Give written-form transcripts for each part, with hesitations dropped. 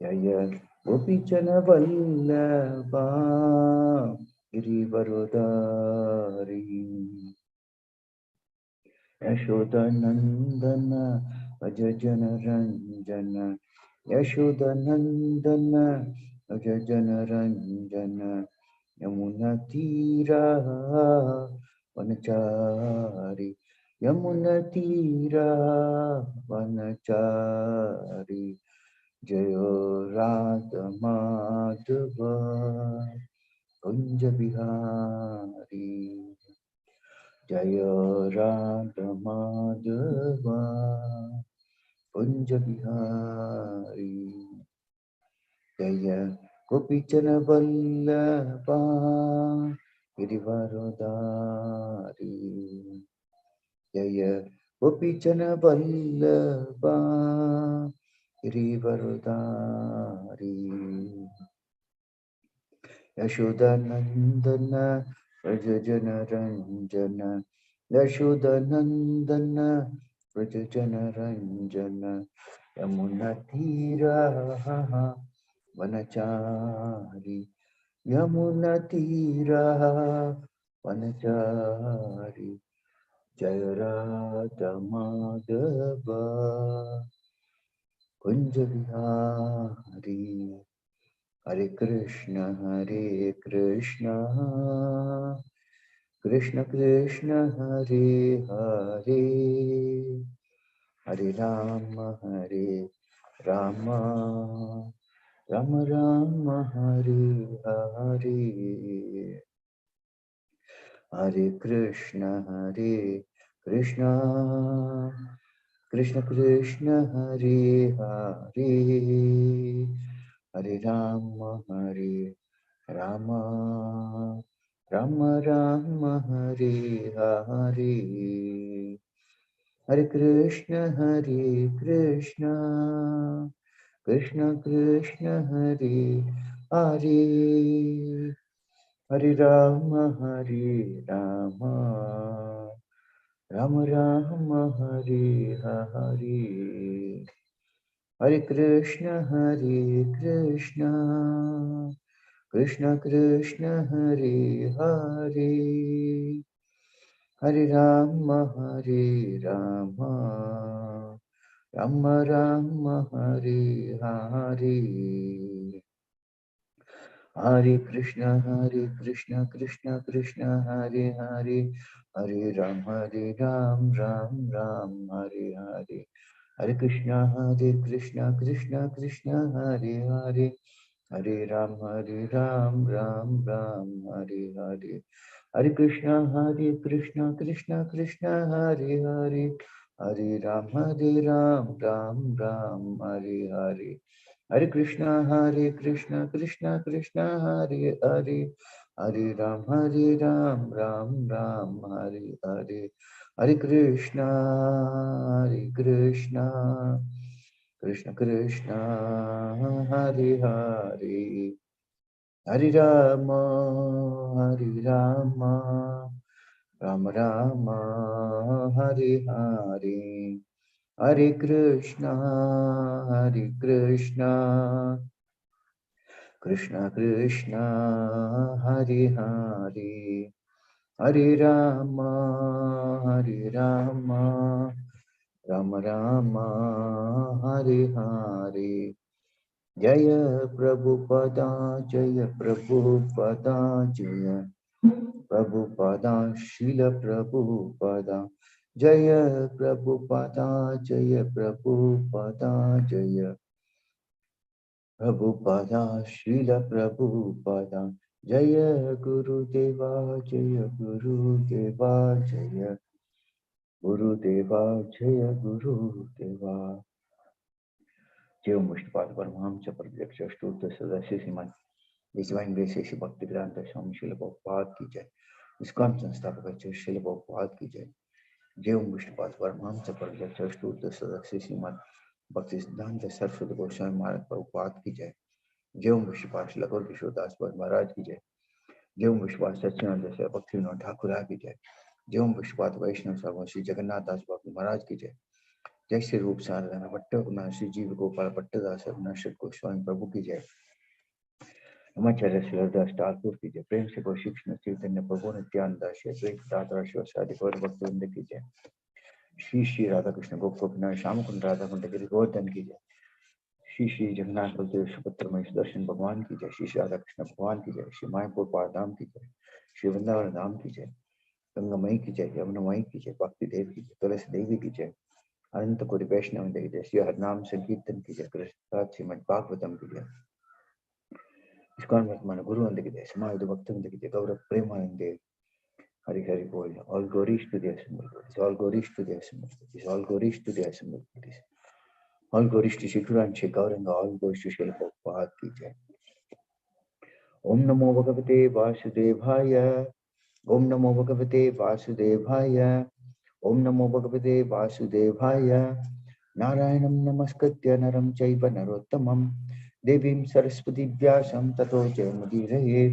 जय गोपीचन वल्लभा गिरिवरदारी यशोदनंदन भज जन रंजन यशोदनंदन भज जन रंजन यमुना तीरा वनचारी यमुना तीरा वनचारी जय राधा माधव कुंज बिहारी जय राधा माधव कुंज बिहारी जय गोपीचन वल्लभा गिरिवरदारी जय गोपीचन वल्लभा गिरिवरदारी यशोदानंदन व्रज जन रंजन यशोदानंदन व्रज जन रंजन यमुना तीरा वनचारी यमुना तीरा वनचारी जय राधा माधव कुंज बिहारी हरे कृष्ण कृष्ण कृष्ण हरे हरे हरे राम राम राम हरे हरे हरे कृष्ण कृष्ण कृष्ण कृष्ण हरे हरे हरे राम राम राम राम हरे हरे हरे कृष्ण कृष्ण कृष्ण कृष्ण हरे हरे हरे राम राम राम राम हरे हरे हरे कृष्ण कृष्ण कृष्ण कृष्ण हरे हरे हरे राम राम राम राम हरे हरे हरे कृष्ण कृष्ण कृष्ण हरे हरे हरे राम राम राम हरे हरे हरे कृष्ण कृष्ण कृष्ण हरे हरे हरे राम राम राम हरे हरे हरे कृष्ण कृष्ण कृष्ण हरे हरे हरे राम राम हरे हरे हरे कृष्ण कृष्ण कृष्ण हरे हरे हरे राम राम हरे हरे हरे कृष्ण कृष्ण कृष्ण कृष्ण हरे हरे हरे राम राम राम हरे हरे हरे कृष्ण कृष्ण कृष्ण हरे हरे हरे राम राम राम हरे हरे जय प्रभुपदा जय प्रभुपदा शील प्रभुपदा जय प्रभुपदा जय प्रभुपदा शील प्रभुपदा जय गुरुदेवा जय गुरुदेवा जय गुरुदेवा जीव मुष्टपाद परमहंस प्रत्यक्ष अष्टोत्तर सदस्य श्रीमान डिवाइन ग्रेस श्री भक्ति ग्रंथ स्वामी शिल प्रभुपाद की जय। इस्कॉन संस्थापक आचार्य शिल प्रभुपाद की जय। जीव मुष्टपाद परमहंस प्रत्यक्ष अष्टोत्तर सदस्य श्रीमान भक्ति सिद्धांत सरस्वती गोस्वामी महाराज प्रभुपाद की जय। जीव मुष्टपाद लखोर किशोरदास महाराज की जय। जीव मुष्टपाद सच्चिदानंद से भक्ति विनोद ठाकुर की जय। जीव मुष्टपाद वैष्णव सर्व श्री जगन्नाथ दास बाबू महाराज की जय। जय श्री रूप साधना भट्ट श्री जीव गोपाल भट्टदास श्री गोस्वामी प्रभु की जय। नमाचार्य श्रीदास ठाकुर की जय। प्रेम से गो शिक्षण चैतन्य प्रभु नित्यानंद शिवादि गौर भक्तवृंद की जय। श्री श्री राधा कृष्ण गोप श्याम कुंड राधा कुंड गिरि गोवर्धन की जय। श्री श्री जगन्नाथ बलदेव सुभद्र महेश दर्शन भगवान की जय। श्री श्री राधा कृष्ण भगवान की जय। श्री मायपुर पारधाम की जय। श्री वृंदावन धाम की जय। गंगामयी की जय। यमुनामयी की जय। भक्ति देव की जय। तुलसी देवी की जय। अनंत कोटि वैष्णव की जय। श्री हरनाम संकीर्तन की जय। कृष्ण श्रीमद भागवतम की जय। इस्कॉन वर्तमान गुरु वंदे की जय। समाज भक्त वंदे की जय। गौरव प्रेमानंदे हरि हरि बोल। All glories to the assembled Lords. All glories to the assembled Lords. All glories to the assembled Lords. All glories to Shri and Shri Gauranga. All glories to Shri Prabhupada की जय। ओम नमो भगवते वासुदेवाय। ओम नमो भगवते वासुदेवाय। ओम नमो भगवते वासुदेवाय। नारायणं नमस्कृत्य नरं चैव नरोत्तमं देवीं सरस्वती व्यासं ततो जयमुदीरये।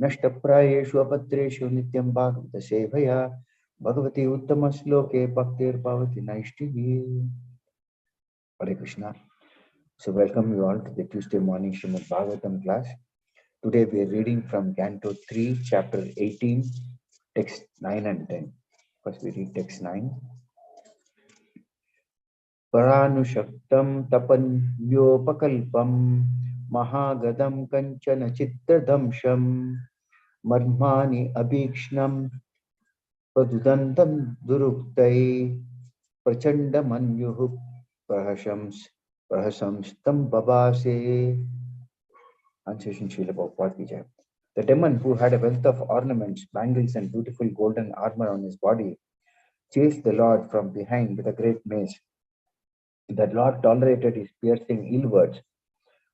नष्टप्रायेषु अपत्रेषु नित्यं भागवत सेवया भगवती उत्तम श्लोके भक्तिर्भवति नैष्टिकी। Hare Krishna. So welcome you all to the Tuesday morning Srimad Bhagavatam class. Today we are reading from Canto 3, chapter 18, text 9 and 10. First we read text 9. Paranushaktam tapanyyopakalpam mahagadam kanchana chittadamsham marmani abhikshnam pradudantam duruktai prachandamanyuh prahasamstam babase. Translation Srila Prabhupada ki jai. The demon, who had a wealth of ornaments, bangles, and beautiful golden armor on his body, chased the Lord from behind with a great mace. The Lord tolerated his piercing ill words,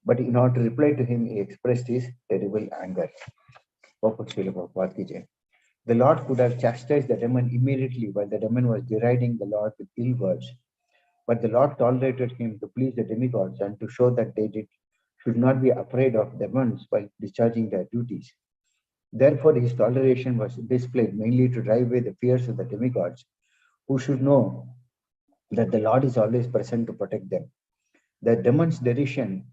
but in order to reply to him, he expressed his terrible anger. Srila Prabhupada ki jai. The Lord could have chastised the demon immediately while the demon was deriding the Lord with ill words, but the Lord tolerated him to please the demigods and to show that they should not be afraid of demons while discharging their duties. Therefore, his toleration was displayed mainly to drive away the fears of the demigods, who should know that the Lord is always present to protect them. The demons' derision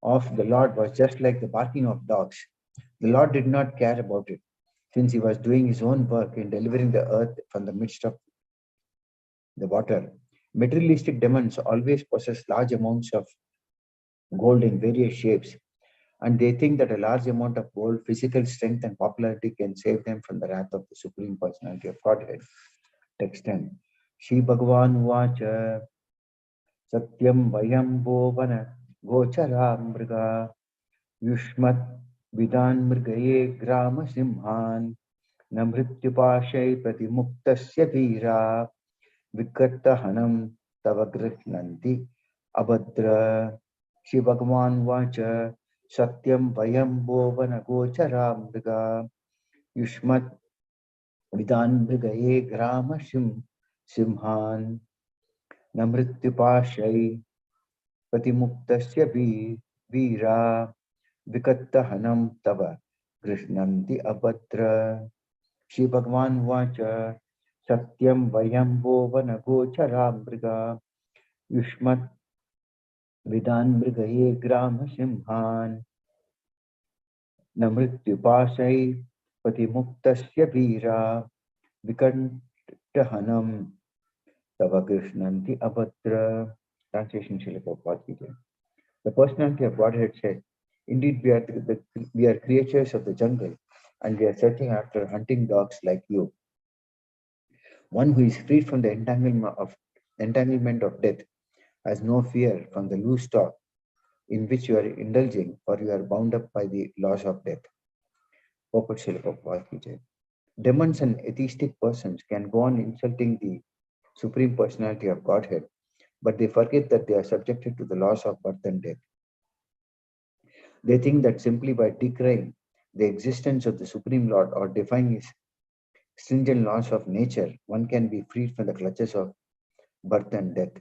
of the Lord was just like the barking of dogs. The Lord did not care about it, since he was doing his own work in delivering the earth from the midst of the water. Materialistic demons always possess large amounts of gold in various shapes, and they think that a large amount of gold, physical strength, and popularity can save them from the wrath of the Supreme Personality of Godhead. Text 10. Shri Bhagavan Vacha Satyam Vayam Bhovana Gochara Mriga Yushmat Vidan Mrigaye Grama Simhan Namrityupashay Pratimuktasya Veera Vikattahanam Tavagrihnanti Abhadra. Shri Bhagavan Vacha Satyam Vayam Bhovana Gochara Mriga Yushmat Vidan Mrigaye Grama Simhan Namrityupashay Pratimuktasya Veera Vikattahanam Tava Krishnanti Abhadra. Shri Bhagavan Vacha Satyam Vayam Bhovana Gochara Mriga Yushmat Vidan Mrigaye Grama Simhan Namrityupashay Pratimuktasya Veera Vikattahanam Tava Krishnanti Abhadra. Translation Srila Prabhupada ki jai. The personality of Godhead said, "Indeed, we are creatures of the jungle, and we are searching after hunting dogs like you. One who is freed from the entanglement of death has no fear from the loose talk in which you are indulging, or you are bound up by the laws of death." Purport Srila Prabhupada ki jai. Demons and atheistic persons can go on insulting the Supreme Personality of Godhead, but they forget that they are subjected to the laws of birth and death. They think that simply by decrying the existence of the Supreme Lord or defying his stringent laws of nature, one can be freed from the clutches of birth and death.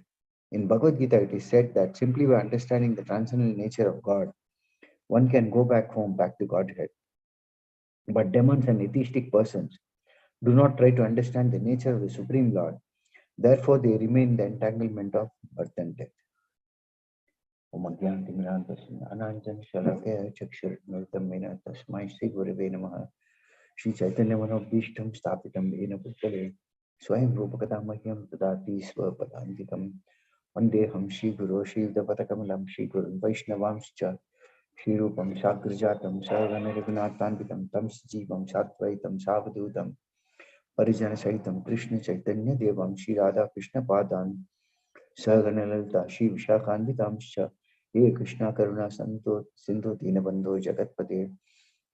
In Bhagavad Gita, it is said that simply by understanding the transcendental nature of God, one can go back home, back to Godhead. But demons and atheistic persons do not try to understand the nature of the Supreme Lord, Therefore, they remain the entanglement of birth and death. Om Agyanatimirandasya Ananjan Shalakaya Chakshurmritam Mena Tasmai Sri Gurave Namaha Shri Chaitanya Manobhishtam Sthapitam Ena Bhutale Swayam Rupakatamahyam Tadati Swapadantikam Vandeham Shri Guru Shri Davatakamalam Shri Guru Vaishnavamscha Shri Rupam Sagrajatam Sarvana Raghunathantikam Tam Sajivam Satvaitam Savadutam Parijana Saitam Krishna Chaitanya Devam Shri Radha Krishna Padan Saganalita Shri Vishakhanditamscha He Krishna Karuna Santo Sindhu Dinabandho Jagatpate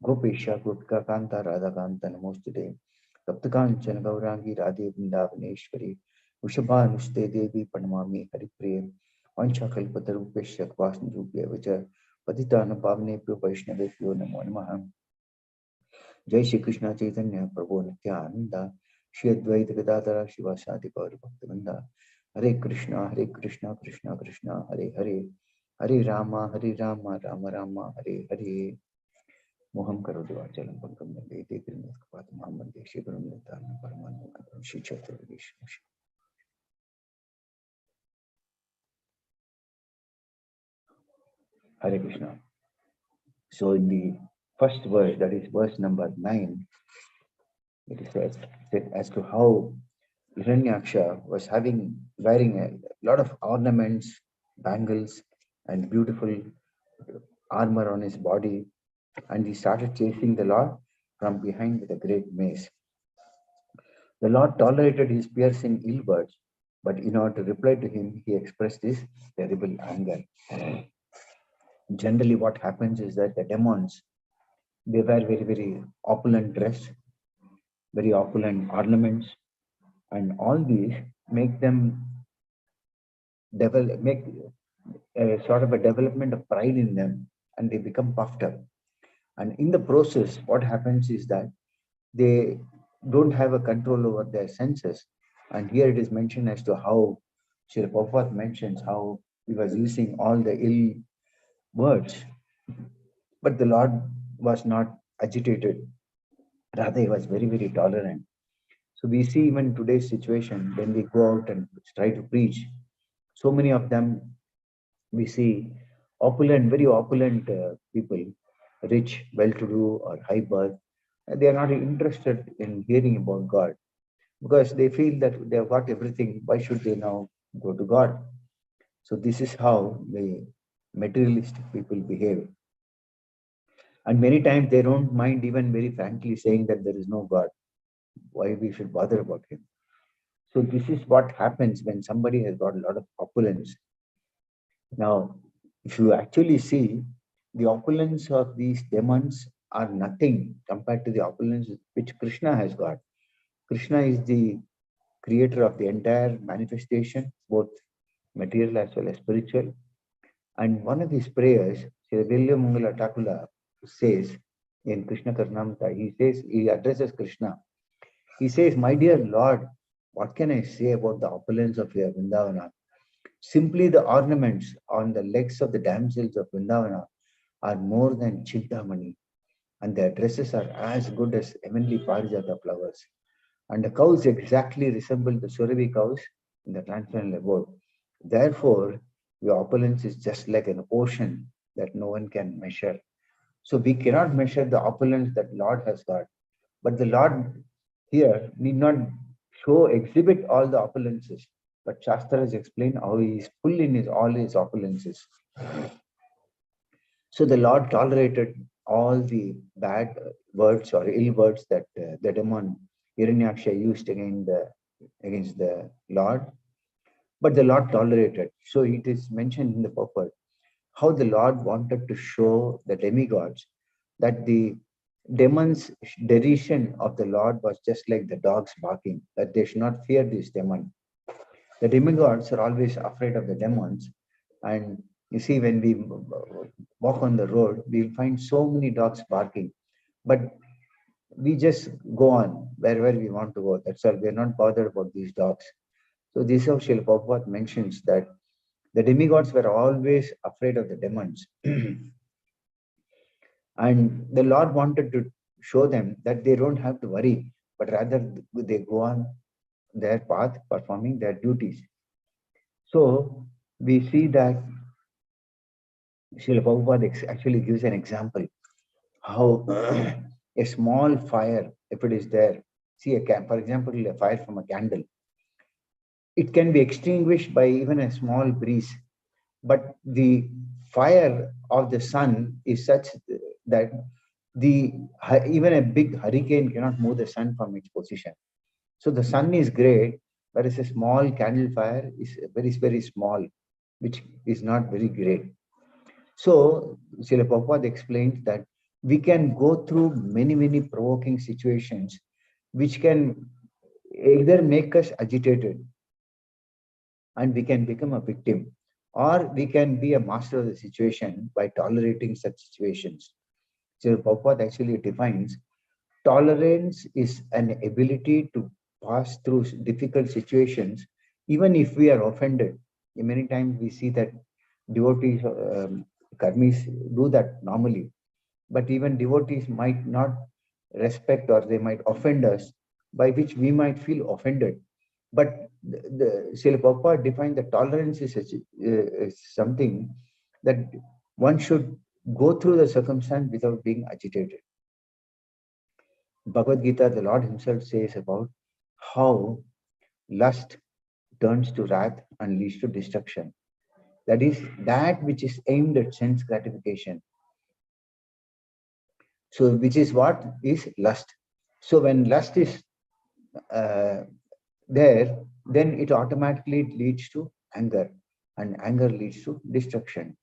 Gopesha Gopika Kanta Radha Kanta Namostute Taptakanchana Gaurangi Radhe Vrindavaneshwari Ushabhanuste Devi Panamami Haripriya Vancha Kalpatarupesha Kvasnirupya Vacha Patitana Pavnebhyo Vaishnavebhyo Namo Namaha Jai Shri Krishna Chaitanya Prabhu Nityananda Shri Advaita Gadadhara Shivasadi Gauri Bhaktivinoda Hare Krishna Krishna Krishna Hare Hare Hare Rama Rama Rama Hare Hare Moham Karoti Vachalam Pankam Nande Tekrinas Kapat Mahamad Deshi Gurum Nityananda Paramananda Shri Chaitanya Vishnu Hare Krishna. So in the first verse, that is verse number 9, it is said as to how Hiranyaksha was wearing a lot of ornaments, bangles, and beautiful armor on his body, and he started chasing the Lord from behind with a great mace. The Lord tolerated his piercing ill words, but in order to reply to him, he expressed his terrible anger. Generally, what happens is that the demons, they wear very, very opulent dress, very opulent ornaments, and all these make them make a sort of a development of pride in them, and they become puffed up. And in the process, what happens is that they don't have a control over their senses. And here it is mentioned as to how Srila Prabhupada mentions how he was using all the ill words, but the Lord was not agitated. Rather, he was very, very tolerant. So we see even today's situation when we go out and try to preach, so many of them we see opulent, very opulent people, rich, well-to-do or high birth, they are not interested in hearing about God because they feel that they have got everything. Why should they now go to God? So this is how the materialistic people behave. And many times they don't mind even very frankly saying that there is no God. Why we should bother about him? So this is what happens when somebody has got a lot of opulence. Now, if you actually see, the opulence of these demons are nothing compared to the opulence which Krishna has got. Krishna is the creator of the entire manifestation, both material as well as spiritual. And one of his prayers, Sri Vilyamangala Takula says in Krishna Karnamrita, he addresses Krishna. He says, "My dear Lord, what can I say about the opulence of your Vrindavana? Simply the ornaments on the legs of the damsels of Vrindavana are more than Chintamani, and their dresses are as good as heavenly Parijata flowers. And the cows exactly resemble the Suravi cows in the transcendental abode. Therefore, your opulence is just like an ocean that no one can measure." So we cannot measure the opulence that Lord has got. But the Lord here need not exhibit all the opulences. But Shastras explain how he is full in all his opulences. So the Lord tolerated all the bad words or ill words that the demon Hiranyaksha used against the Lord. But the Lord tolerated. So it is mentioned in the purport how the Lord wanted to show the demigods that the demons' derision of the Lord was just like the dogs barking, that they should not fear this demon. The demigods are always afraid of the demons. And you see, when we walk on the road, we'll find so many dogs barking. But we just go on wherever we want to go. That's all. We're not bothered about these dogs. So this is how Srila Prabhupada mentions that the demigods were always afraid of the demons. And the Lord wanted to show them that they don't have to worry, but rather they go on their path, performing their duties. So we see that Srila Prabhupada actually gives an example how a small fire, if it is there, see for example, a fire from a candle, it can be extinguished by even a small breeze, but the fire of the sun is such that the even a big hurricane cannot move the sun from its position. So the sun is great, whereas a small candle fire is very, very small, which is not very great. So Srila Prabhupada explains that we can go through many, many provoking situations which can either make us agitated and we can become a victim, or we can be a master of the situation by tolerating such situations. So Prabhupada actually defines tolerance is an ability to pass through difficult situations, even if we are offended. Many times we see that devotees, karmis do that normally, but even devotees might not respect or they might offend us, by which we might feel offended. But the Srila Prabhupada defined that tolerance is something that one should go through the circumstance without being agitated. Bhagavad Gita, the Lord himself says about how lust turns to wrath and leads to destruction. That is that which is aimed at sense gratification. So which is what is lust. So when lust is there, then it automatically leads to anger, and anger leads to destruction.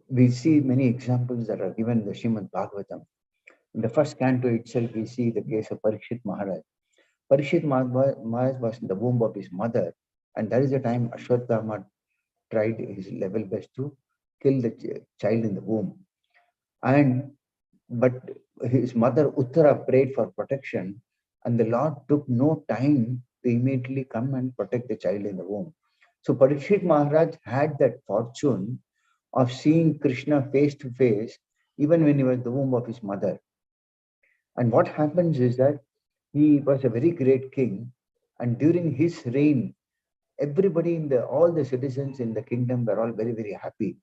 We see many examples that are given in the Srimad Bhagavatam. In the first canto itself, we see the case of Parikshit Maharaj. Parikshit Maharaj was in the womb of his mother, and that is the time Ashwatthama tried his level best to kill the child in the womb. But his mother Uttara prayed for protection, and the Lord took no time to immediately come and protect the child in the womb. So Parikshit Maharaj had that fortune of seeing Krishna face to face, even when he was in the womb of his mother. And what happens is that he was a very great king, and during his reign, everybody all the citizens in the kingdom were all very, very happy.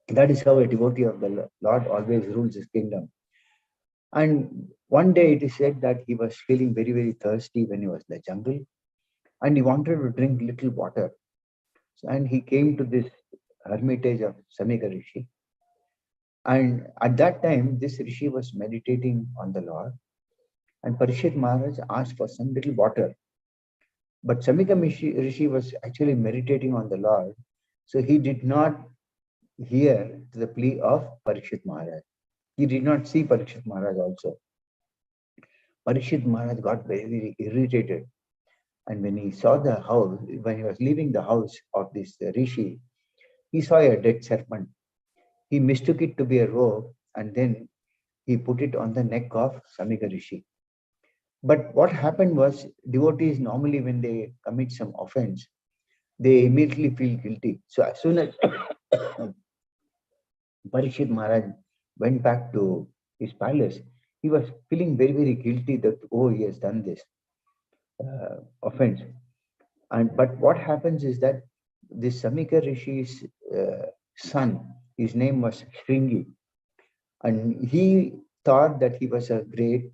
That is how a devotee of the Lord always rules his kingdom. And one day it is said that he was feeling very, very thirsty when he was in the jungle, and he wanted to drink little water. And he came to this hermitage of Samika Rishi. And at that time, this Rishi was meditating on the Lord, and Parikshit Maharaj asked for some little water. But Samika Rishi was actually meditating on the Lord, so he did not hear the plea of Parikshit Maharaj. He did not see Parikshit Maharaj also. Parikshit Maharaj got very, very irritated. And when he saw the house, when he was leaving the house of this Rishi, he saw a dead serpent. He mistook it to be a rope, and then he put it on the neck of Samika Rishi. But what happened was, devotees normally, when they commit some offense, they immediately feel guilty. So as soon as Parikshit Maharaj went back to his palace, he was feeling very, very guilty that, oh, he has done this offense. But what happens is that this Samika Rishi's son, his name was Shringi, and he thought that he was a great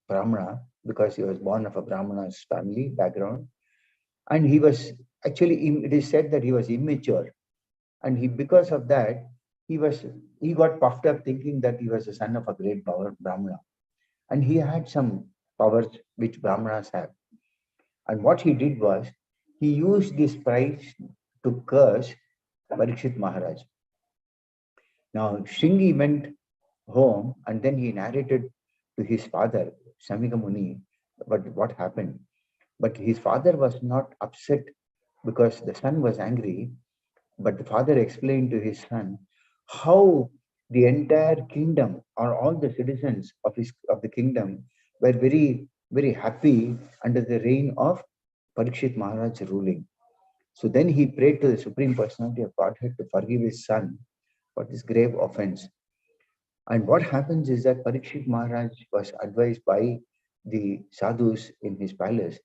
Brahmana because he was born of a Brahmana's family background, and he was actually, it is said that he was immature, and because of that he got puffed up thinking that he was the son of a great Brahmana, and he had some powers which Brahmanas have. And what he did was, he used this pride to curse Parikshit Maharaj. Now Shringi went home and then he narrated to his father, Samika Muni, what happened. But his father was not upset because the son was angry, but the father explained to his son how the entire kingdom, or all the citizens of the kingdom, were very, very happy under the reign of Parikshit Maharaj ruling. So then he prayed to the Supreme Personality of Godhead to forgive his son for this grave offense. And what happens is that Parikshit Maharaj was advised by the sadhus in his palace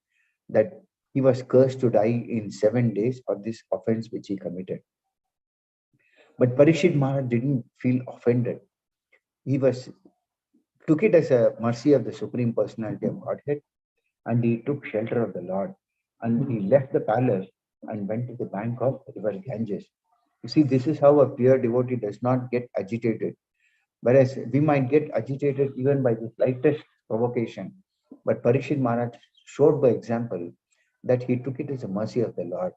that he was cursed to die in 7 days for this offense which he committed. But Parikshit Maharaj didn't feel offended. He took it as a mercy of the Supreme Personality of Godhead, and he took shelter of the Lord, and he left the palace and went to the bank of river Ganges. You see, this is how a pure devotee does not get agitated. Whereas we might get agitated even by the slightest provocation. But Parikshit Maharaj showed by example that he took it as a mercy of the Lord.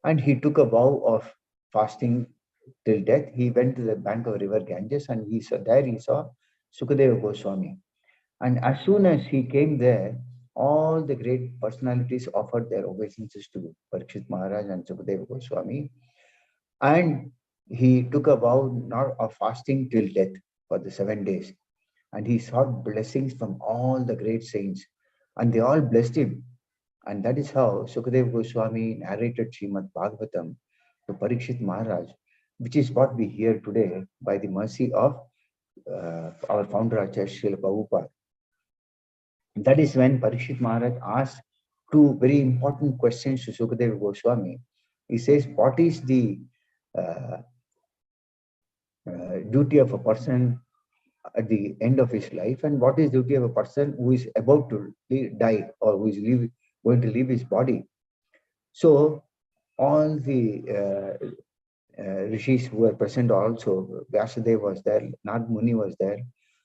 And he took a vow of fasting till death. He went to the bank of river Ganges, and he saw Sukadeva Goswami. And as soon as he came there, all the great personalities offered their obeisances to Parikshit Maharaj and Sukadeva Goswami. And he took a vow not of fasting till death for the 7 days. And he sought blessings from all the great saints. And they all blessed him. And that is how Sukadeva Goswami narrated Srimad Bhagavatam to Parikshit Maharaj, which is what we hear today by the mercy of our founder Acharya Srila Prabhupada. That is when Parikshit Maharaj asked two very important questions to Sukadeva Goswami. He says, what is the duty of a person at the end of his life, and what is the duty of a person who is about to die or who is going to leave his body? So all the rishis who were present also, Vyasadeva was there, Nad Muni was there,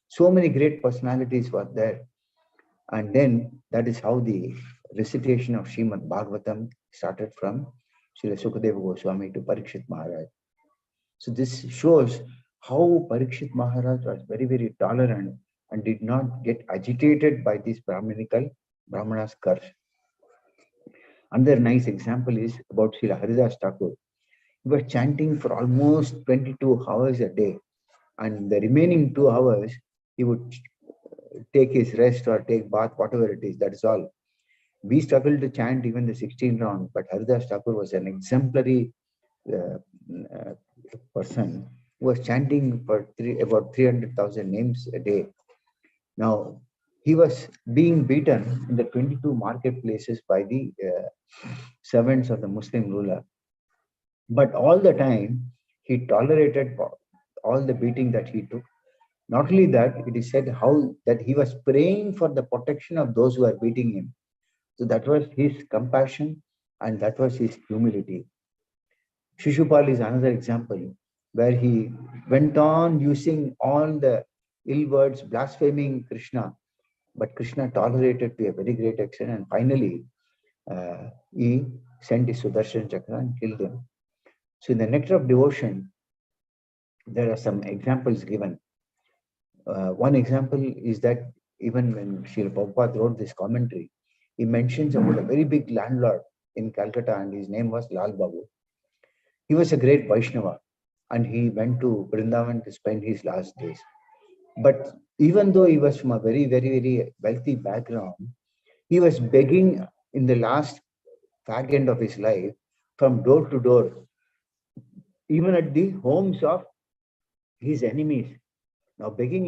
so many great personalities were there. And then that is how the recitation of Srimad Bhagavatam started from Srila Sukadeva Goswami to Parikshit Maharaj. So this shows how Parikshit Maharaj was very, very tolerant and did not get agitated by this Brahmana's curse. Another nice example is about Srila Haridas Thakur. He was chanting for almost 22 hours a day, and the remaining 2 hours he would take his rest or take bath, whatever it is, that is all. We struggled to chant even the 16th round, but Haridas Thakur was an exemplary person who was chanting for about 300,000 names a day. Now, he was being beaten in the 22 marketplaces by the servants of the Muslim ruler. But all the time, he tolerated all the beating that he took. Not only that, it is said how that he was praying for the protection of those who are beating him. So that was his compassion and that was his humility. Shishupal is another example where he went on using all the ill words, blaspheming Krishna, but Krishna tolerated to a very great extent, and finally he sent his Sudarshan Chakra and killed him. So in the Nectar of Devotion, there are some examples given. One example is that even when Srila Prabhupada wrote this commentary, he mentions about a very big landlord in Calcutta, and his name was Lal Babu. He was a great Vaishnava, and he went to Vrindavan to spend his last days. But even though he was from a very, very, very wealthy background, he was begging in the last fag end of his life from door to door, even at the homes of his enemies. Now, begging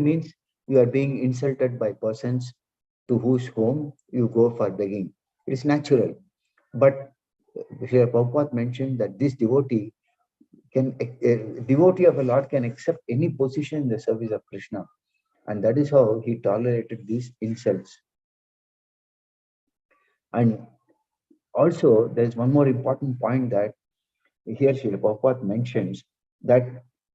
means you are being insulted by persons to whose home you go for begging. It is natural. But Srila Prabhupada mentioned that this devotee a devotee of a Lord can accept any position in the service of Krishna. And that is how he tolerated these insults. And also, there is one more important point that here Srila Prabhupada mentions, that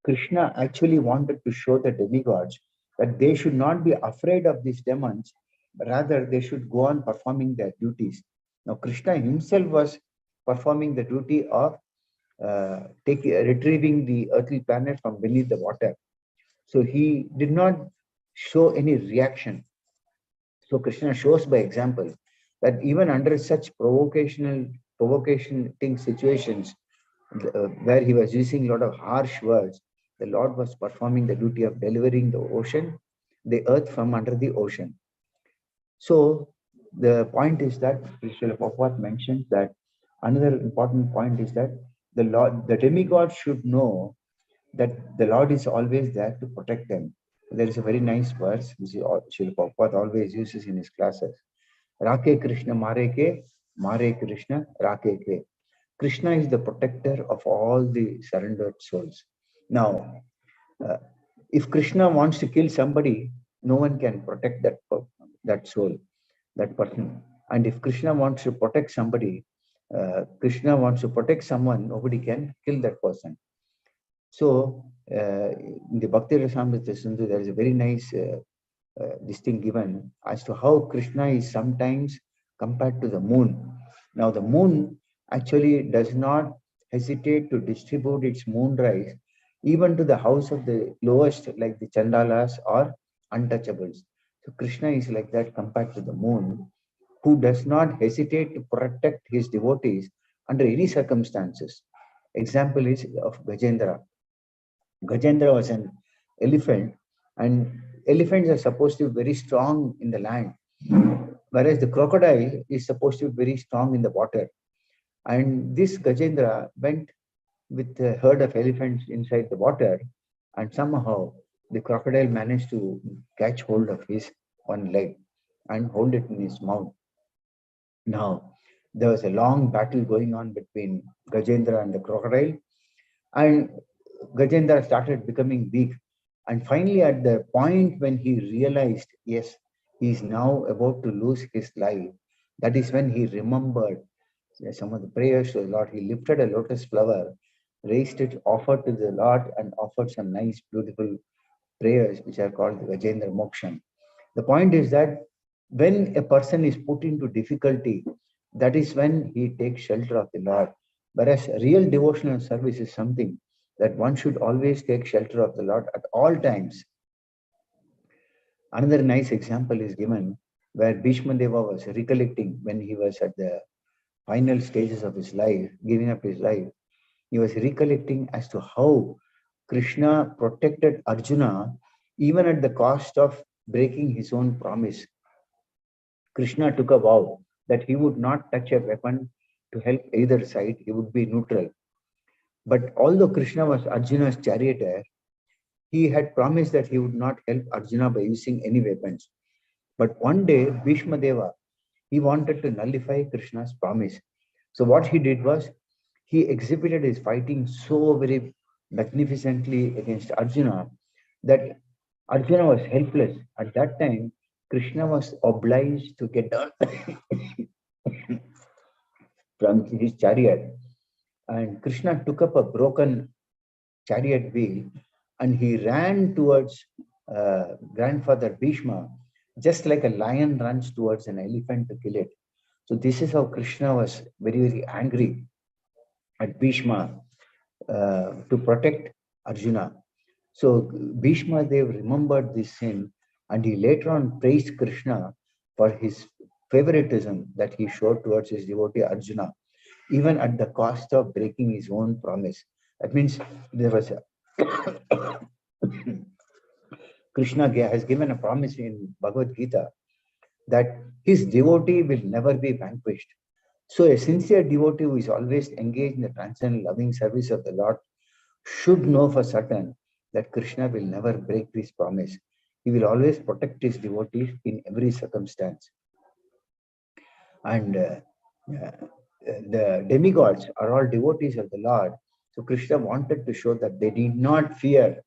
Krishna actually wanted to show the demigods that they should not be afraid of these demons, but rather they should go on performing their duties. Now, Krishna himself was performing the duty of retrieving the earthly planet from beneath the water. So he did not show any reaction. So Krishna shows by example that even under such provocating situations, where he was using a lot of harsh words, the Lord was performing the duty of delivering the earth from under the ocean. So the point is that Srila Prabhupada mentions that another important point is that the demigod should know that the Lord is always there to protect them. There is a very nice verse which Srila Prabhupada always uses in his classes. Rake Krishna Mare Krishna Rake Ke. Krishna is the protector of all the surrendered souls. Now, uh, if Krishna wants to kill somebody, no one can protect that soul, that person. And if Krishna wants to protect somebody, Krishna wants to protect someone, nobody can kill that person. So, in the Bhakti Rasamrita Sindhu, there is a very nice this thing given as to how Krishna is sometimes compared to the moon. Now, the moon actually does not hesitate to distribute its moon rays even to the house of the lowest, like the Chandalas or untouchables. So, Krishna is like that compared to the moon, who does not hesitate to protect his devotees under any circumstances. Example is of Gajendra. Gajendra was an elephant, and elephants are supposed to be very strong in the land, whereas the crocodile is supposed to be very strong in the water. And this Gajendra went with a herd of elephants inside the water, and somehow the crocodile managed to catch hold of his one leg and hold it in his mouth. Now, there was a long battle going on between Gajendra and the crocodile, and Gajendra started becoming weak. And finally, at the point when he realized, yes, he is now about to lose his life, that is when he remembered some of the prayers to the Lord. He lifted a lotus flower, raised it, offered to the Lord, and offered some nice, beautiful prayers, which are called the Gajendra Moksham. The point is that when a person is put into difficulty, that is when he takes shelter of the Lord. Whereas real devotional service is something that one should always take shelter of the Lord at all times. Another nice example is given where Bhishma Deva was recollecting when he was at the final stages of his life, giving up his life. He was recollecting as to how Krishna protected Arjuna even at the cost of breaking his own promise. Krishna took a vow that he would not touch a weapon to help either side, he would be neutral. But although Krishna was Arjuna's charioteer, he had promised that he would not help Arjuna by using any weapons. But one day, Bhishma Deva, he wanted to nullify Krishna's promise. So what he did was, he exhibited his fighting so very magnificently against Arjuna that Arjuna was helpless. At that time, Krishna was obliged to get down from his chariot. And Krishna took up a broken chariot wheel and he ran towards grandfather Bhishma, just like a lion runs towards an elephant to kill it. So this is how Krishna was very, very angry at Bhishma to protect Arjuna. So Bhishma Dev remembered this sin and he later on praised Krishna for his favoritism that he showed towards his devotee Arjuna, even at the cost of breaking his own promise. That means there was a Krishna has given a promise in Bhagavad Gita that his devotee will never be vanquished. So a sincere devotee who is always engaged in the transcendental loving service of the Lord should know for certain that Krishna will never break this promise. He will always protect his devotees in every circumstance. And the demigods are all devotees of the Lord. So Krishna wanted to show that they did not fear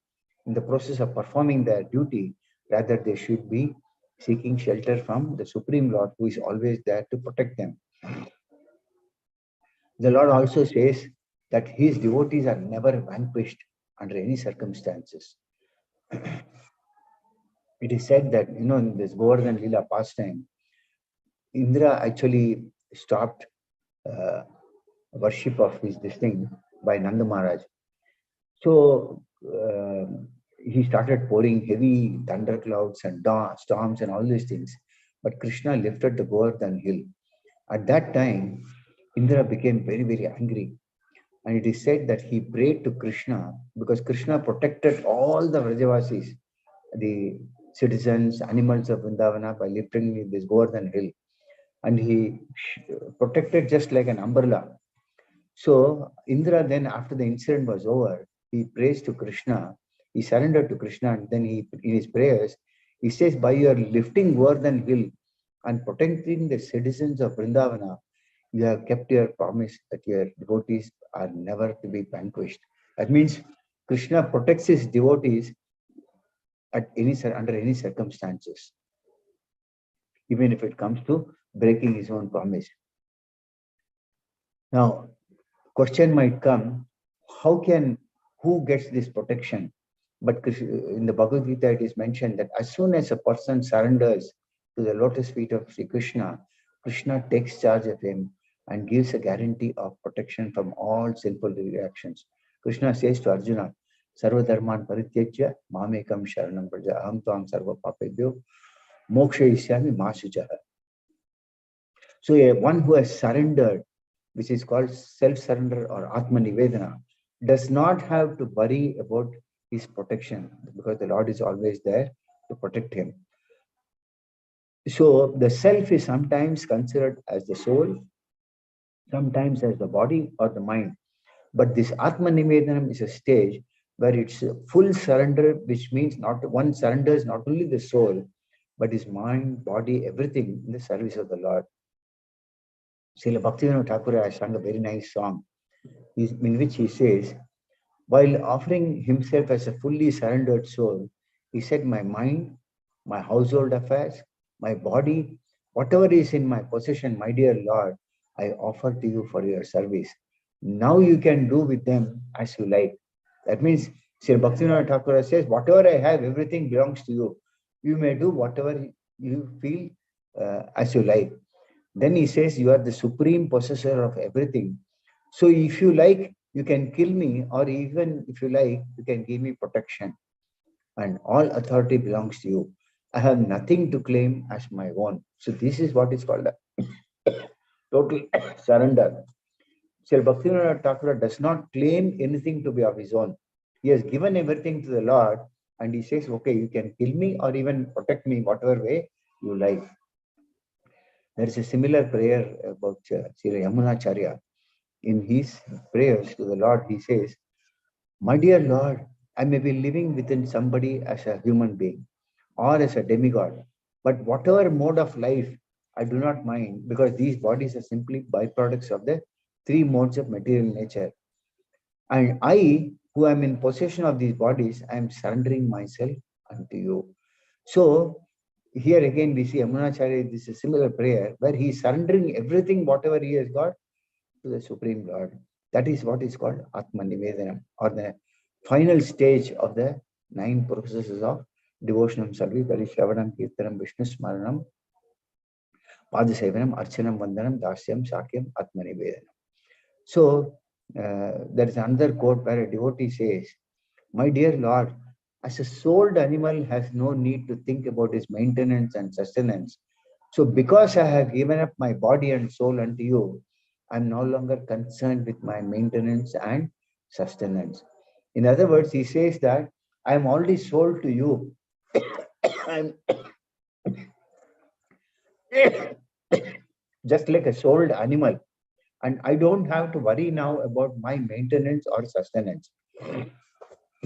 in the process of performing their duty, rather they should be seeking shelter from the Supreme Lord who is always there to protect them. The Lord also says that his devotees are never vanquished under any circumstances. It is said that, in this Govardhan Leela pastime, Indra actually stopped worship of this thing by Nanda Maharaj. So he started pouring heavy thunderclouds and storms and all these things. But Krishna lifted the Govardhan hill. At that time, Indra became very, very angry. And it is said that he prayed to Krishna because Krishna protected all the Vrajavasis, the citizens, animals of Vrindavana, by lifting this Govardhan hill. And he protected just like an umbrella. So Indra then, after the incident was over, he prays to Krishna, he surrendered to Krishna, and then in his prayers, he says, by your lifting Govardhan hill, and protecting the citizens of Vrindavana, you have kept your promise that your devotees are never to be vanquished. That means Krishna protects his devotees at under any circumstances, even if it comes to breaking his own promise. Now, question might come, who gets this protection? But in the Bhagavad Gita, it is mentioned that as soon as a person surrenders to the lotus feet of Sri Krishna, Krishna takes charge of him and gives a guarantee of protection from all sinful reactions. Krishna says to Arjuna, Sarva Dharman Parityajya Mamekam Sharanam Praja Aham Tvam Sarva Papebhyo Mokshayishyami Masujaha. So one who has surrendered, which is called self-surrender or Atma Nivedana, does not have to worry about his protection because the Lord is always there to protect him. So the self is sometimes considered as the soul, sometimes as the body or the mind. But this Atma Nivedanam is a stage where it's a full surrender, which means not one surrenders not only the soul, but his mind, body, everything in the service of the Lord. Srila Bhaktivinoda Thakur has sung a very nice song in which he says, while offering himself as a fully surrendered soul, he said, my mind, my household affairs, my body, whatever is in my possession, my dear Lord, I offer to you for your service. Now you can do with them as you like. That means Sri Bhaktivinoda Thakur says, whatever I have, everything belongs to you. You may do whatever you feel as you like. Then he says, you are the supreme possessor of everything. So if you like, you can kill me, or even if you like, you can give me protection. And all authority belongs to you. I have nothing to claim as my own. So this is what is called a total surrender. Sri Bhaktivinoda Thakur does not claim anything to be of his own. He has given everything to the Lord, and he says, okay, you can kill me or even protect me whatever way you like. There is a similar prayer about Sri Yamunacharya. In his prayers to the Lord, he says, my dear Lord, I may be living within somebody as a human being or as a demigod, but whatever mode of life, I do not mind because these bodies are simply byproducts of the three modes of material nature. And I, who am in possession of these bodies, I am surrendering myself unto you. So here again we see Yamunacharya, this is a similar prayer where he is surrendering everything, whatever he has got, to the Supreme Lord. That is what is called Atma Nivedanam, or the final stage of the 9 processes of devotional service, that is Shravanam, Kirtanam, Vishnu Smaranam, Padasevanam, Archanam, Vandanam, Dasyam, Shakyam, Atma Nivedanam. So there is another quote where a devotee says, my dear Lord, as a souled animal has no need to think about his maintenance and sustenance. So because I have given up my body and soul unto you, I'm no longer concerned with my maintenance and sustenance. In other words, he says that I'm already sold to you. I'm just like a sold animal, and I don't have to worry now about my maintenance or sustenance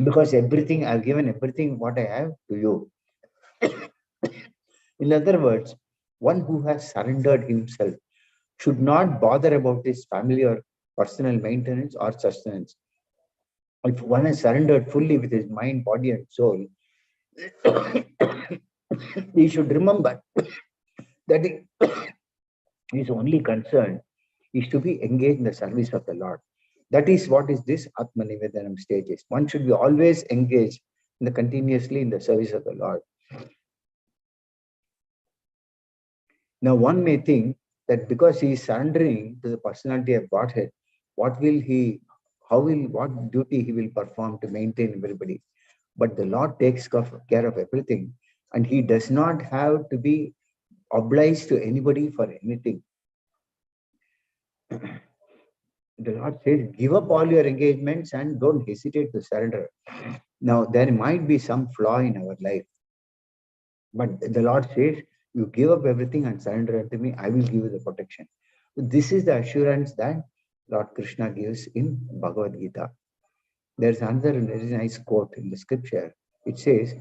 because everything I've given everything what I have to you. In other words, one who has surrendered himself should not bother about his family or personal maintenance or sustenance. If one has surrendered fully with his mind, body, and soul, he should remember that his only concern is to be engaged in the service of the Lord. That is what is this Atma Nivedanam stages. One should be always engaged continuously in the service of the Lord. Now, one may think that because he is surrendering to the personality of Godhead, what duty he will perform to maintain everybody. But the Lord takes care of everything, and he does not have to be obliged to anybody for anything. The Lord says, give up all your engagements and don't hesitate to surrender. Now, there might be some flaw in our life, but the Lord says, you give up everything and surrender unto me, I will give you the protection. This is the assurance that Lord Krishna gives in Bhagavad Gita. There's another very nice quote in the scripture. It says,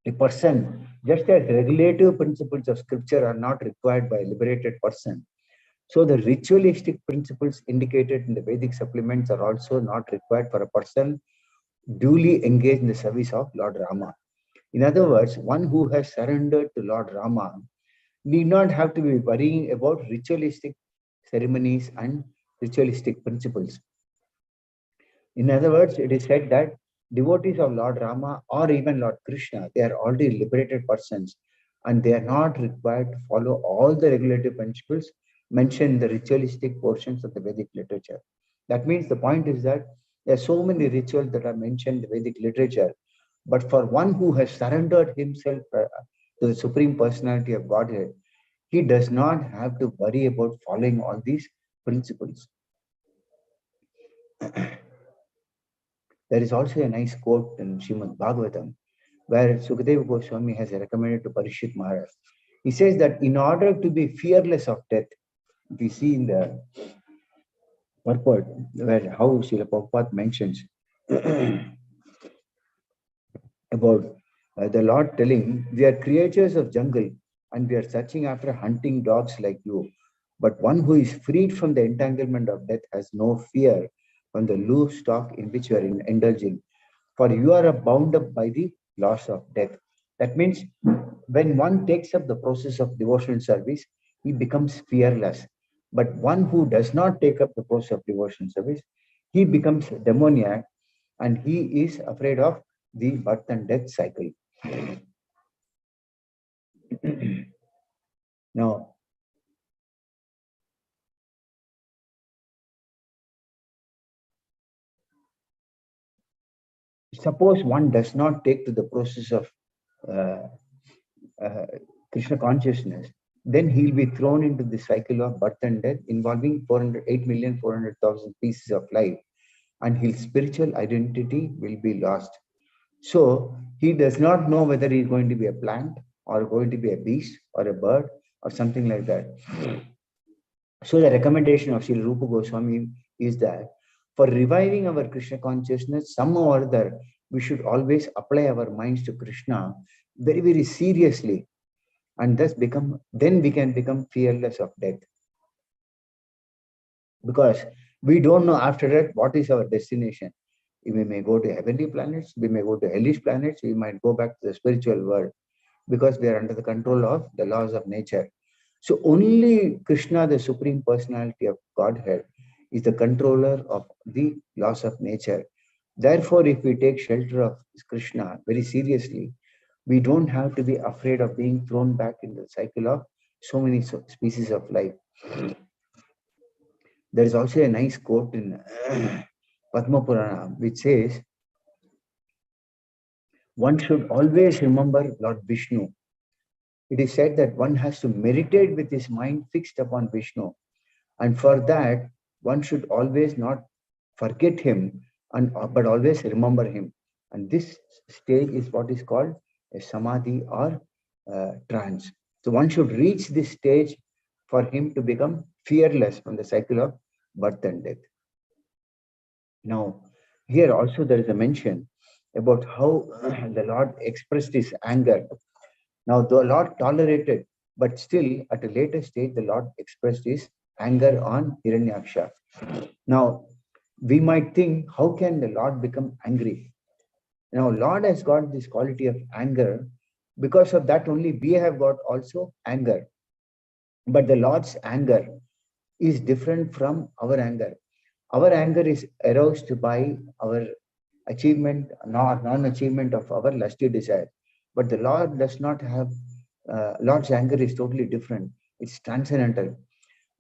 A person, just as regulative principles of scripture are not required by a liberated person, so the ritualistic principles indicated in the Vedic supplements are also not required for a person duly engaged in the service of Lord Rama. In other words, one who has surrendered to Lord Rama need not have to be worrying about ritualistic ceremonies and ritualistic principles. In other words, it is said that devotees of Lord Rama or even Lord Krishna, they are already liberated persons and they are not required to follow all the regulative principles mentioned in the ritualistic portions of the Vedic literature. That means the point is that there are so many rituals that are mentioned in the Vedic literature, but for one who has surrendered himself to the Supreme Personality of Godhead, he does not have to worry about following all these principles. There is also a nice quote in Srimad Bhagavatam where Sukadeva Goswami has recommended to Parishit Maharaj. He says that in order to be fearless of death, we see in the purport where how Srila Prabhupada mentions about the Lord telling, we are creatures of jungle and we are searching after hunting dogs like you. But one who is freed from the entanglement of death has no fear from the loose stock in which you are indulging. For you are bound up by the loss of death. That means when one takes up the process of devotional service, he becomes fearless. But one who does not take up the process of devotional service, he becomes demoniac and he is afraid of the birth and death cycle. Now, suppose one does not take to the process of uh, uh, Krishna consciousness, then he'll be thrown into the cycle of birth and death involving 8,400,000 pieces of life, and his spiritual identity will be lost. So he does not know whether he's going to be a plant or going to be a beast or a bird or something like that. So the recommendation of Srila Rupa Goswami is that for reviving our Krishna consciousness, somehow or other, we should always apply our minds to Krishna very, very seriously, and thus then we can become fearless of death. Because we don't know after that what is our destination. We may go to heavenly planets, we may go to hellish planets, we might go back to the spiritual world because we are under the control of the laws of nature. So only Krishna, the Supreme Personality of Godhead, is the controller of the laws of nature. Therefore, if we take shelter of Krishna very seriously, we don't have to be afraid of being thrown back in the cycle of so many species of life. There is also a nice quote in Padma Purana which says, one should always remember Lord Vishnu. It is said that one has to meditate with his mind fixed upon Vishnu. And for that, one should always not forget him, but always remember him. And this stage is what is called a samadhi or trance. So one should reach this stage for him to become fearless from the cycle of birth and death. Now, here also there is a mention about how the Lord expressed his anger. Now, the Lord tolerated, but still at a later stage, the Lord expressed his anger on Hiranyaksha. Now, we might think, how can the Lord become angry? Now, Lord has got this quality of anger. Because of that only, we have got also anger. But the Lord's anger is different from our anger. Our anger is aroused by our achievement, non-achievement of our lusty desire. But the Lord does not have, Lord's anger is totally different. It's transcendental.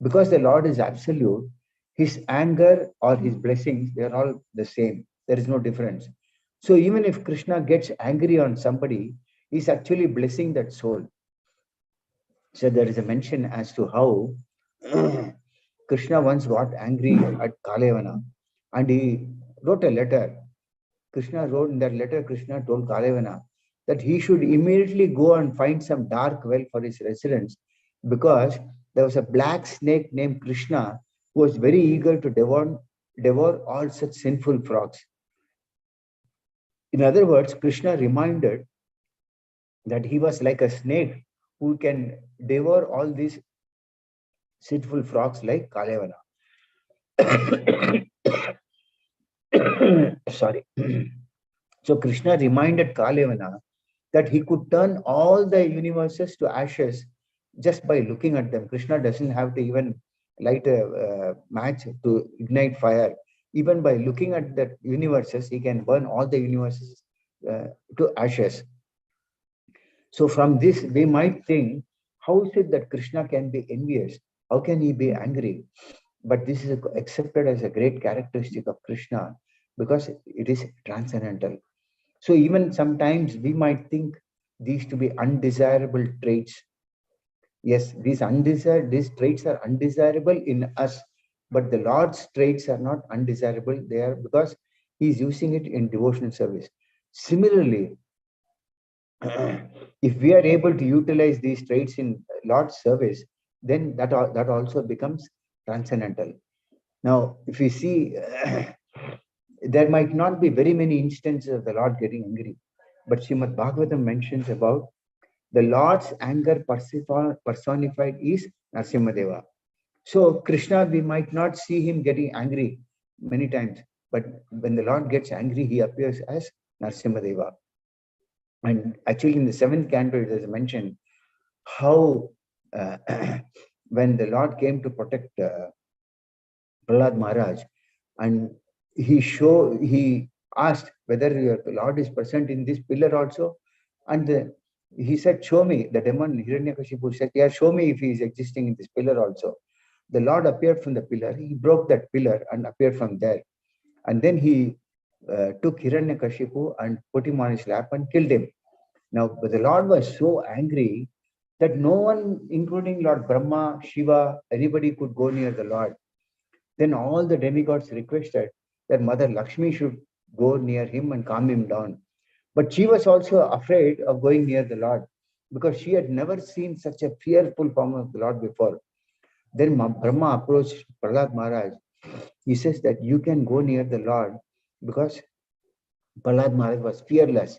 Because the Lord is absolute, his anger or his blessings, they are all the same. There is no difference. So even if Krishna gets angry on somebody, he's actually blessing that soul. So there is a mention as to how Krishna once got angry at Kalevana and he wrote a letter. Krishna wrote in that letter, Krishna told Kalevana that he should immediately go and find some dark well for his residence because there was a black snake named Krishna who was very eager to devour all such sinful frogs. In other words, Krishna reminded that he was like a snake who can devour all these sinful frogs like Kalevana. Sorry. So Krishna reminded Kalevana that he could turn all the universes to ashes just by looking at them. Krishna doesn't have to even light a match to ignite fire. Even by looking at the universes, he can burn all the universes to ashes. So from this, we might think, how is it that Krishna can be envious? How can he be angry? But this is accepted as a great characteristic of Krishna because it is transcendental. So even sometimes we might think these to be undesirable traits. Yes, these traits are undesirable in us, but the Lord's traits are not undesirable. They are because He is using it in devotional service. Similarly, if we are able to utilize these traits in Lord's service, then that also becomes transcendental. Now, if we see, there might not be very many instances of the Lord getting angry, but Srimad Bhagavatam mentions about the Lord's anger personified is Narasimhadeva. So Krishna, we might not see him getting angry many times, but when the Lord gets angry, he appears as Narasimhadeva. And actually in the 7th canto, it is mentioned how when the Lord came to protect Prahlad Maharaj, and he asked whether your Lord is present in this pillar also, and he said, show me. The demon Hiranyakashipu said, yeah, show me if he is existing in this pillar also. The Lord appeared from the pillar. He broke that pillar and appeared from there. And then he took Hiranyakashipu and put him on his lap and killed him. Now, but the Lord was so angry that no one, including Lord Brahma, Shiva, anybody could go near the Lord. Then all the demigods requested that Mother Lakshmi should go near him and calm him down. But she was also afraid of going near the Lord because she had never seen such a fearful form of the Lord before. Then Brahma approached Prahlad Maharaj. He says that you can go near the Lord because Prahlad Maharaj was fearless.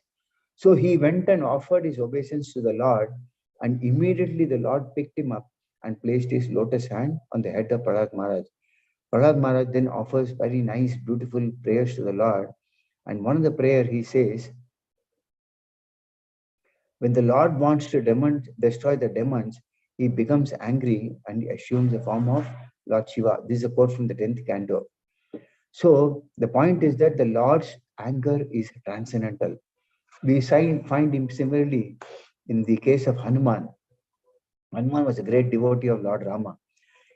So he went and offered his obeisance to the Lord, and immediately the Lord picked him up and placed his lotus hand on the head of Prahlad Maharaj. Prahlad Maharaj then offers very nice, beautiful prayers to the Lord. And one of the prayer he says, when the Lord wants to destroy the demons, he becomes angry and he assumes the form of Lord Shiva. This is a quote from the 10th canto. So the point is that the Lord's anger is transcendental. We find him similarly in the case of Hanuman. Hanuman was a great devotee of Lord Rama.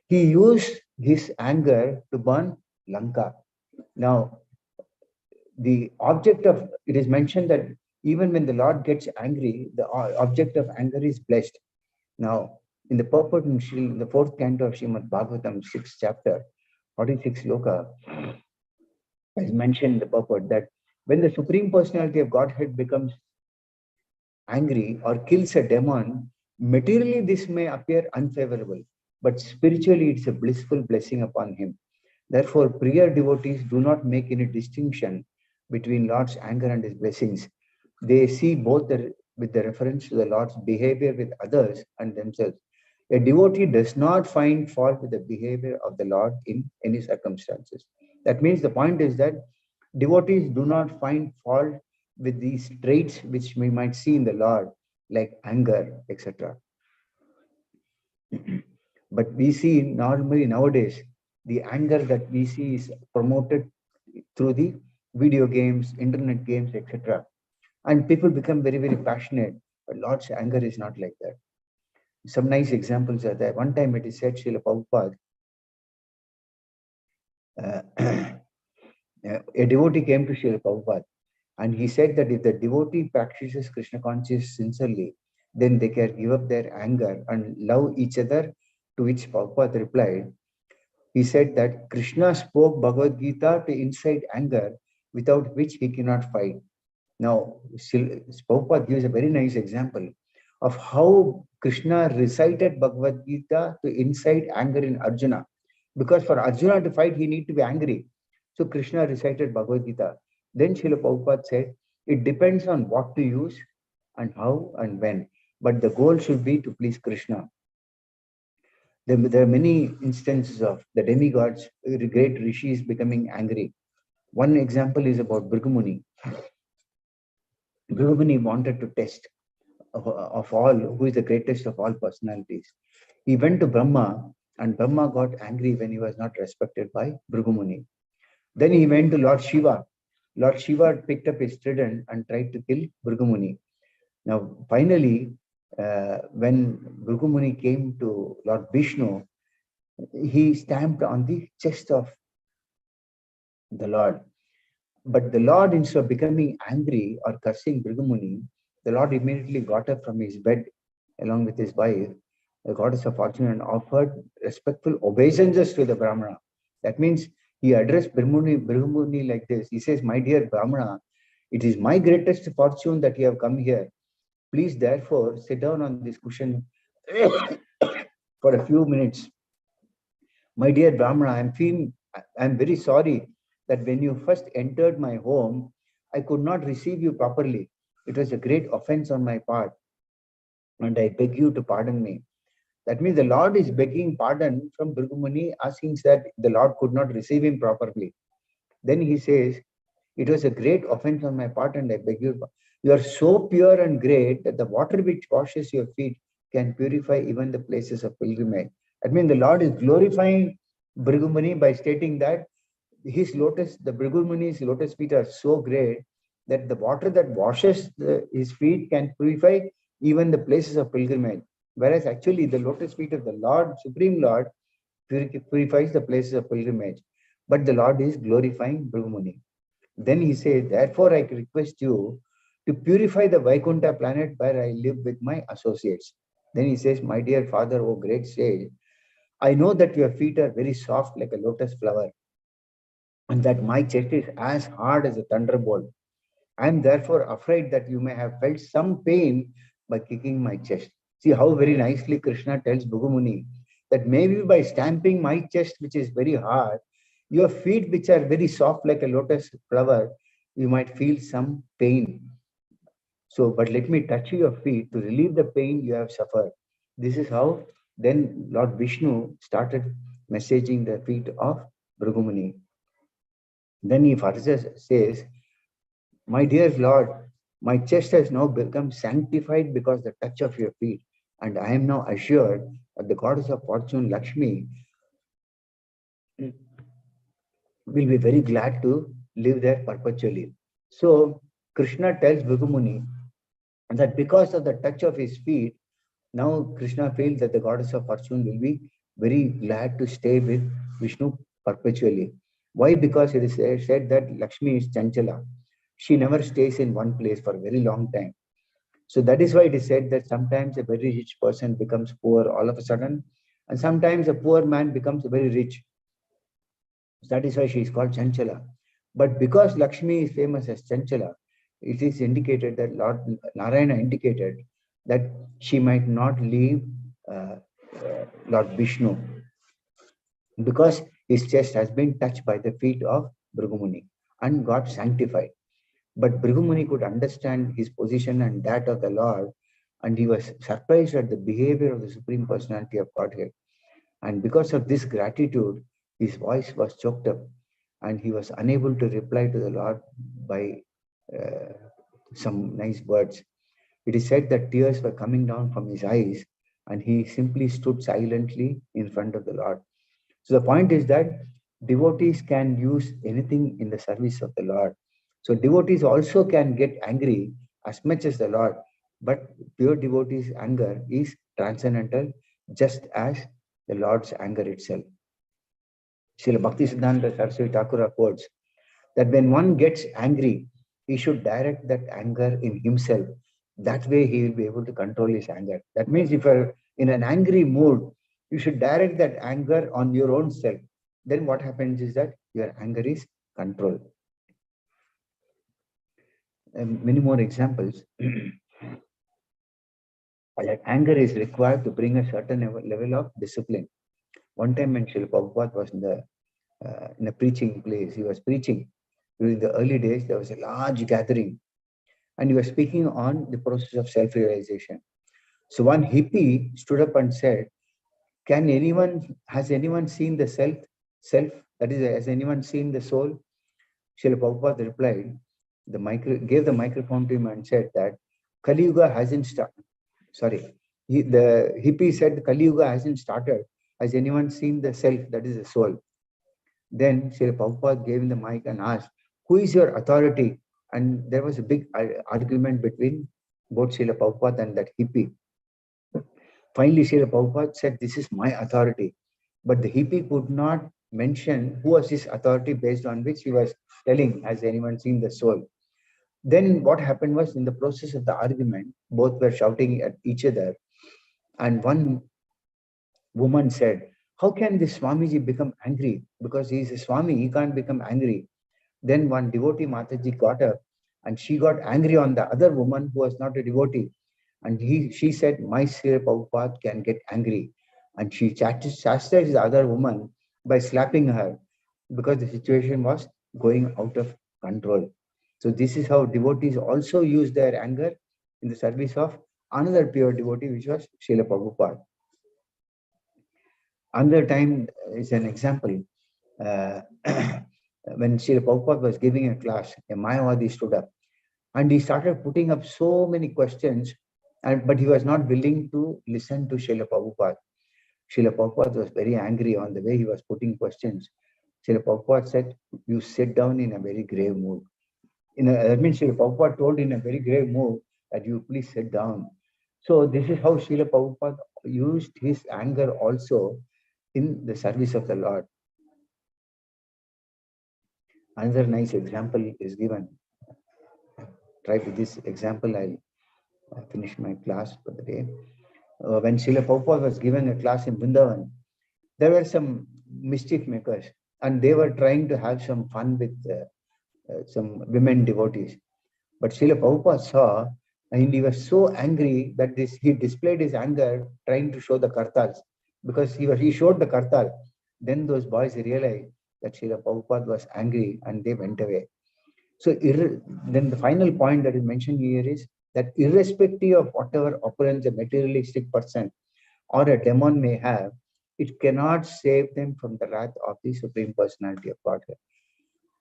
He used his anger to burn Lanka. Now, the object of it is mentioned that even when the Lord gets angry, the object of anger is blessed. Now, in the purport in the 4th canto of Srimad Bhagavatam, 6th chapter, 46 loka, is mentioned in the purport that when the Supreme Personality of Godhead becomes angry or kills a demon, materially this may appear unfavorable, but spiritually it's a blissful blessing upon him. Therefore, prior devotees do not make any distinction between Lord's anger and his blessings. They see both with the reference to the Lord's behavior with others and themselves. A devotee does not find fault with the behavior of the Lord in any circumstances. That means the point is that devotees do not find fault with these traits which we might see in the Lord, like anger, etc. But we see normally nowadays, the anger that we see is promoted through the video games, internet games, etc. And people become very, very passionate. But Lord's anger is not like that. Some nice examples are there. One time it is said, Srila Prabhupada, a devotee came to Srila Prabhupada and he said that if the devotee practices Krishna consciousness sincerely, then they can give up their anger and love each other, to which Prabhupada replied, he said that Krishna spoke Bhagavad Gita to incite anger, without which he cannot fight. Now, Prabhupada gives a very nice example of how Krishna recited Bhagavad Gita to incite anger in Arjuna. Because for Arjuna to fight, he need to be angry. So Krishna recited Bhagavad Gita. Then Srila Prabhupada said, it depends on what to use and how and when. But the goal should be to please Krishna. There are many instances of the demigods, great rishis becoming angry. One example is about Bhrigumuni. Bhrigumuni wanted to test of all who is the greatest of all personalities. He went to Brahma, and Brahma got angry when he was not respected by Bhrigumuni. Then he went to Lord Shiva. Lord Shiva picked up his trident and tried to kill Bhrigumuni. Now, finally, when Bhrigumuni came to Lord Vishnu, he stamped on the chest of the Lord. But the Lord, instead of becoming angry or cursing Bhrigumuni, the Lord immediately got up from his bed along with his wife, the goddess of fortune, and offered respectful obeisances to the Brahmana. That means he addressed Bhrigumuni like this. He says, "My dear Brahmana, it is my greatest fortune that you have come here. Please, therefore, sit down on this cushion for a few minutes. My dear Brahmana, I'm very sorry that when you first entered my home, I could not receive you properly. It was a great offense on my part, and I beg you to pardon me." That means the Lord is begging pardon from Bhrigumuni, asking that the Lord could not receive him properly. Then he says, "It was a great offense on my part, and I beg you. You are so pure and great that the water which washes your feet can purify even the places of pilgrimage." I mean, the Lord is glorifying Bhrigumuni by stating that the Bhrigumuni's lotus feet are so great that the water that washes his feet can purify even the places of pilgrimage. Whereas actually the lotus feet of the Lord, Supreme Lord, purifies the places of pilgrimage. But the Lord is glorifying Bhrigumuni. Then he says, "Therefore I request you to purify the Vaikuntha planet where I live with my associates." Then he says, "My dear father, O great sage, I know that your feet are very soft like a lotus flower, and that my chest is as hard as a thunderbolt. I am therefore afraid that you may have felt some pain by kicking my chest." See how very nicely Krishna tells Bhrigumuni that maybe by stamping my chest, which is very hard, your feet, which are very soft like a lotus flower, you might feel some pain. So, but let me touch your feet to relieve the pain you have suffered. This is how then Lord Vishnu started messaging the feet of Bhrigumuni. Then he further says, "My dear Lord, my chest has now become sanctified because the touch of your feet, and I am now assured that the goddess of fortune, Lakshmi, will be very glad to live there perpetually." So Krishna tells Bhrigumuni that because of the touch of his feet, now Krishna feels that the goddess of fortune will be very glad to stay with Vishnu perpetually. Why? Because it is said that Lakshmi is Chanchala. She never stays in one place for a very long time. So that is why it is said that sometimes a very rich person becomes poor all of a sudden, and sometimes a poor man becomes very rich. That is why she is called Chanchala. But because Lakshmi is famous as Chanchala, it is indicated that Lord Narayana indicated that she might not leave Lord Vishnu because his chest has been touched by the feet of Bhrigumuni and got sanctified. But Bhrigumuni could understand his position and that of the Lord, and he was surprised at the behavior of the Supreme Personality of Godhead. And because of this gratitude, his voice was choked up and he was unable to reply to the Lord by some nice words. It is said that tears were coming down from his eyes and he simply stood silently in front of the Lord. So the point is that devotees can use anything in the service of the Lord. So devotees also can get angry as much as the Lord, but pure devotees' anger is transcendental, just as the Lord's anger itself. Srila Bhaktisiddhanta Saraswati Thakura quotes that when one gets angry, he should direct that anger in himself. That way he will be able to control his anger. That means if you're in an angry mood, you should direct that anger on your own self. Then what happens is that your anger is controlled. Many more examples. That anger is required to bring a certain level of discipline. One time when Srila Prabhupada was in a preaching place, he was preaching. During the early days, there was a large gathering. and he was speaking on the process of self-realization. So one hippie stood up and said, has anyone seen the self? That is, has anyone seen the soul? Srila Prabhupada replied, gave the microphone to him and said that Kali Yuga hasn't started. Sorry, the hippie said Kali Yuga hasn't started. Has anyone seen the self? That is the soul. Then Srila Prabhupada gave him the mic and asked, who is your authority? And there was a big argument between both Srila Prabhupada and that hippie. Finally, Srila Prabhupada said, this is my authority. But the hippie could not mention who was his authority based on which he was telling, has anyone seen the soul? Then what happened was, in the process of the argument, both were shouting at each other. And one woman said, how can this Swamiji become angry? Because he is a Swami, he can't become angry. Then one devotee Mataji got up and she got angry on the other woman who was not a devotee. And she said, my Srila Prabhupada can get angry. And she chastised the other woman by slapping her because the situation was going out of control. So this is how devotees also use their anger in the service of another pure devotee, which was Srila Prabhupada. Another time is an example. When Srila Prabhupada was giving a class, a Mayavadi stood up and he started putting up so many questions, but he was not willing to listen to Srila Prabhupada. Srila Prabhupada was very angry on the way he was putting questions. Srila Prabhupada said, you sit down in a very grave mood. That means Srila Prabhupada told in a very grave mood that you please sit down. So this is how Srila Prabhupada used his anger also in the service of the Lord. Another nice example is given. Try with this example, I'll finish my class for the day. When Srila Prabhupada was given a class in Vrindavan, there were some mischief makers and they were trying to have some fun with some women devotees. But Srila Prabhupada saw and he was so angry that he displayed his anger trying to show the kartals, because he showed the kartal. Then those boys realized that Srila Prabhupada was angry and they went away. So then the final point that is mentioned here is that irrespective of whatever opulence a materialistic person or a demon may have, it cannot save them from the wrath of the Supreme Personality of Godhead.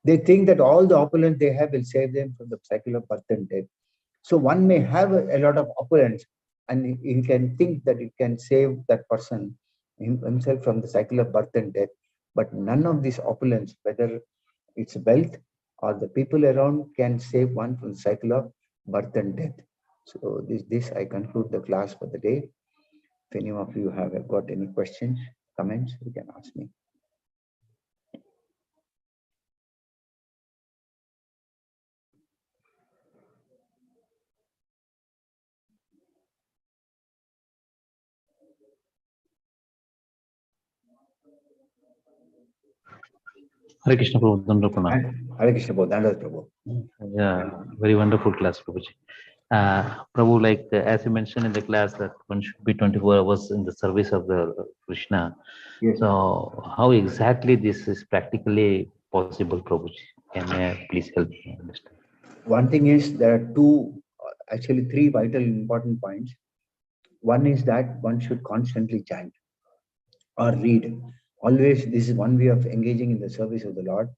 They think that all the opulence they have will save them from the cycle of birth and death. So one may have a lot of opulence and he can think that it can save that person himself from the cycle of birth and death. But none of this opulence, whether it's wealth or the people around, can save one from the cycle of birth and death. So this I conclude the class for the day. If any of you have got any questions, comments, you can ask me. Hare Krishna Prabhu, Dandavat. Hare Krishna Prabhu, Dandavat Prabhu. Yeah, very wonderful class, Prabhuji. Prabhu, like as you mentioned in the class that one should be 24 hours in the service of the Krishna. Yes. So how exactly this is practically possible, Prabhuji? Can you please help me understand? One thing is there are actually three vital important points. One is that one should constantly chant or read. Always, this is one way of engaging in the service of the Lord.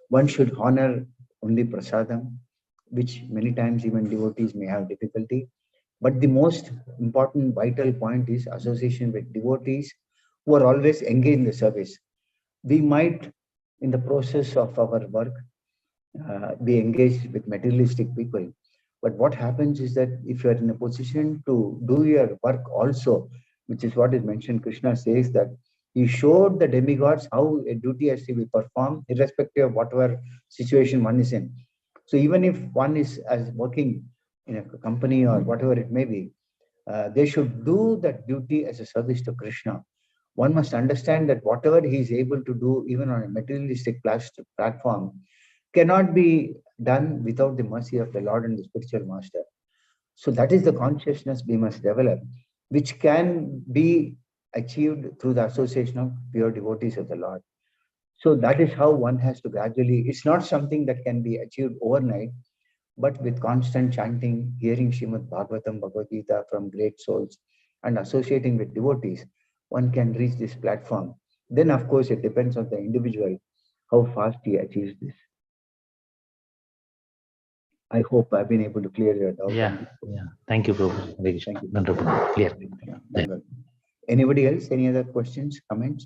One should honor only prasadam, which many times even devotees may have difficulty. But the most important vital point is association with devotees who are always engaged in the service. We might, in the process of our work, be engaged with materialistic people. But what happens is that if you are in a position to do your work also, which is what is mentioned, Krishna says that he showed the demigods how a duty has to be performed, irrespective of whatever situation one is in. So even if one is as working in a company or whatever it may be, they should do that duty as a service to Krishna. One must understand that whatever he is able to do, even on a materialistic platform, cannot be done without the mercy of the Lord and the spiritual master. So that is the consciousness we must develop, which can be achieved through the association of pure devotees of the Lord. So that is how one has to gradually, it's not something that can be achieved overnight, but with constant chanting, hearing Srimad Bhagavatam, Bhagavad Gita from great souls, and associating with devotees, one can reach this platform. Then, of course, it depends on the individual how fast he achieves this. I hope I've been able to clear your doubt. Yeah. Thank you, Prabhu. Very Thank you. wonderful. Clear. Anybody else? Any other questions, comments?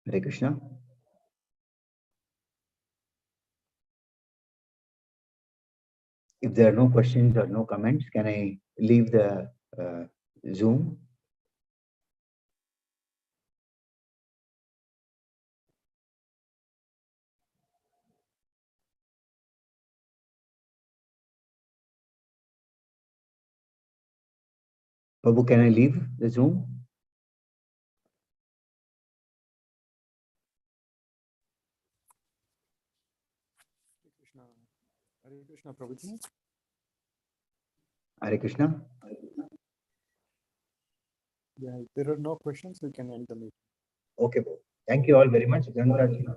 Hare Krishna. If there are no questions or no comments, can I leave the Zoom? Prabhu, can I leave the Zoom? Hare Krishna, Prabhuji. Hare Krishna. Yeah, if there are no questions, we can end the meeting. Okay, Prabhu. Thank you all very much. Srila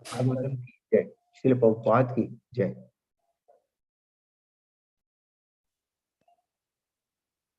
Prabhupada ki jai.